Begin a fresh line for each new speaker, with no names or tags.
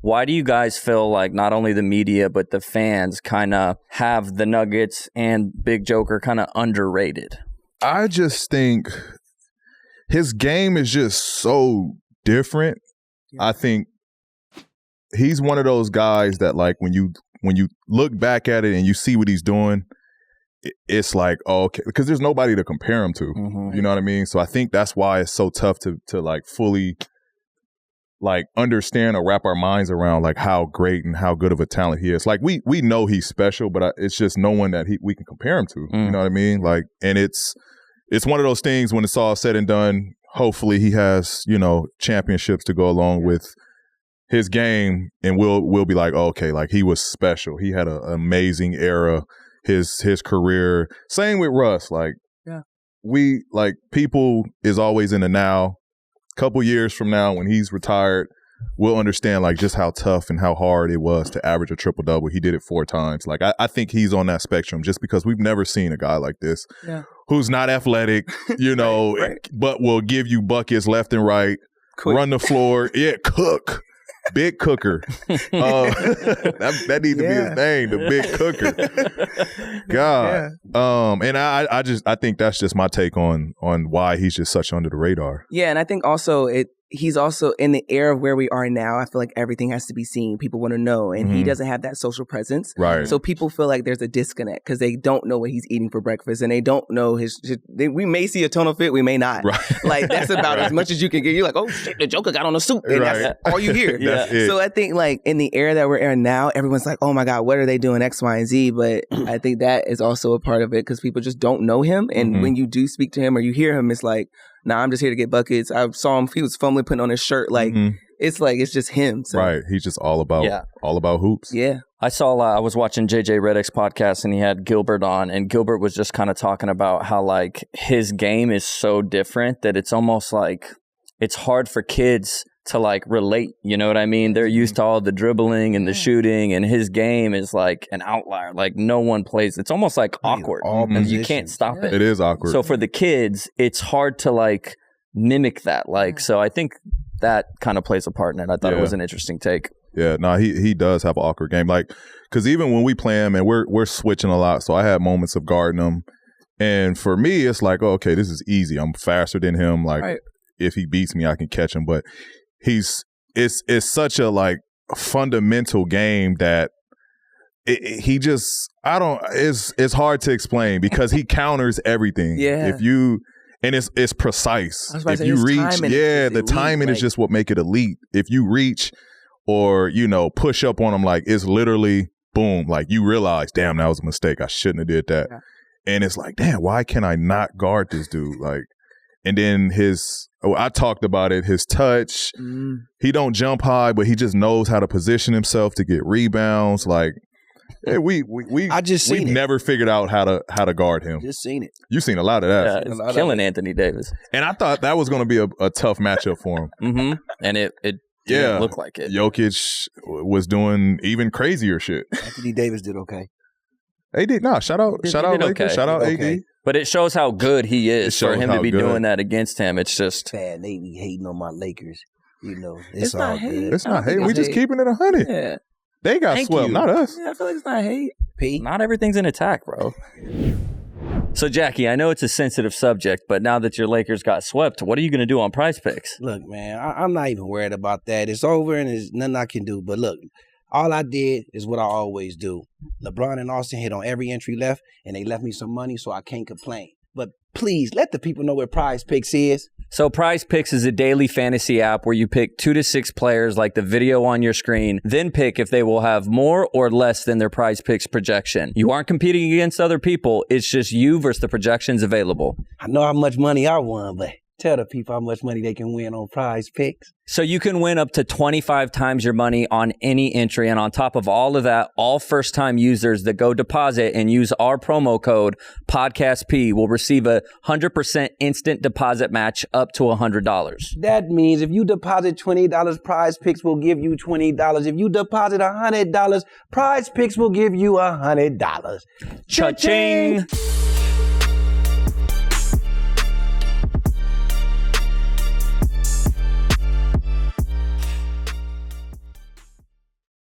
Why do you guys feel like not only the media, but the fans kind of have the Nuggets and Big Joker kind of underrated?
I just think his game is just so different. Yeah. I think he's one of those guys that, like, when you look back at it and you see what he's doing, it's like, oh, okay, because there's nobody to compare him to. Mm-hmm. You know what I mean? So I think that's why it's so tough to like fully like understand or wrap our minds around like how great and how good of a talent he is. Like we know he's special, but it's just no one that we can compare him to. You know what I mean? Like, and it's one of those things when it's all said and done, hopefully he has, you know, championships to go along with his game, and we'll be like, oh, okay, like he was special. He had an amazing era, his career. Same with Russ. Like, we like, people is always in the now. Couple years from now, when he's retired, we'll understand like just how tough and how hard it was to average a triple-double. He did it 4 times. Like, I think he's on that spectrum just because we've never seen a guy like this who's not athletic, you know, right. But will give you buckets left and right, quick. Run the floor, cook. Big cooker. That needs to be his name, the big cooker. God. Yeah. And I think that's just my take on why he's just such under the radar.
Yeah, and I think also he's also in the era of where we are now. I feel like everything has to be seen. People want to know, and he doesn't have that social presence.
Right.
So people feel like there's a disconnect because they don't know what he's eating for breakfast, and they don't know we may see a tonal fit, we may not.
Right.
Like, that's about as much as you can get. You're like, oh shit, the Joker got on a suit, and that's all you hear. So I think like in the era that we're in now, everyone's like, oh my God, what are they doing X, Y, and Z? But I think that is also a part of it because people just don't know him, and when you do speak to him or you hear him, it's like, nah, I'm just here to get buckets. I saw him, he was fumbling, putting on his shirt. Like, it's like, it's just him. So.
Right. He's just all about hoops.
Yeah.
I was watching JJ Redick's podcast, and he had Gilbert on, and Gilbert was just kind of talking about how like his game is so different that it's almost like it's hard for kids to like relate. You know what I mean? They're used to all the dribbling and the shooting, and his game is like an outlier. Like, no one plays. It's almost like awkward. And you can't stop it.
It is awkward.
So for the kids, it's hard to like mimic that. Like, so I think that kind of plays a part in it. I thought it was an interesting take.
Yeah, no, he does have an awkward game. Like, because even when we play him and we're switching a lot, so I have moments of guarding him, and for me, it's like, oh, okay, this is easy. I'm faster than him. Like, if he beats me, I can catch him. But it's such a like fundamental game that it's hard to explain because he counters everything.
Yeah.
And it's precise. If you reach, the timing is just what make it elite. If you reach or, you know, push up on him, like, it's literally boom. Like, you realize, damn, that was a mistake. I shouldn't have did that. Yeah. And it's like, damn, why can I not guard this dude? Like, and then I talked about it, his touch. He don't jump high, but he just knows how to position himself to get rebounds. Like, hey, we've never figured out how to guard him.
Just seen it.
You've seen a lot of that.
Yeah, it's killing Anthony Davis.
And I thought that was going to be a tough matchup for him.
And it didn't look like it.
Jokic was doing even crazier shit.
Anthony Davis did okay.
AD, shout out Lakers, okay. Shout out AD.
But it shows how good he is for him to be doing that against him. It's just
bad. They be hating on my Lakers. You know, it's all good.
It's not hate. We just keeping it 100.
Yeah.
They got swept, not us.
Yeah, I feel like it's not hate.
Not everything's an attack, bro. So, Jackie, I know it's a sensitive subject, but now that your Lakers got swept, what are you going to do on Prize Picks?
Look, man, I'm not even worried about that. It's over and there's nothing I can do. But look, all I did is what I always do. LeBron and Austin hit on every entry left, and they left me some money, so I can't complain. But please, let the people know what Prize Picks is.
So Prize Picks is a daily fantasy app where you pick 2 to 6 players like the video on your screen, then pick if they will have more or less than their Prize Picks projection. You aren't competing against other people. It's just you versus the projections available.
I know how much money I won, but tell the people how much money they can win on Prize Picks.
So you can win up to 25 times your money on any entry. And on top of all of that, all first-time users that go deposit and use our promo code PODCASTP will receive a 100% instant deposit match up to $100.
That means if you deposit $20, Prize Picks will give you $20. If you deposit $100, Prize Picks will give you $100.
Cha-ching!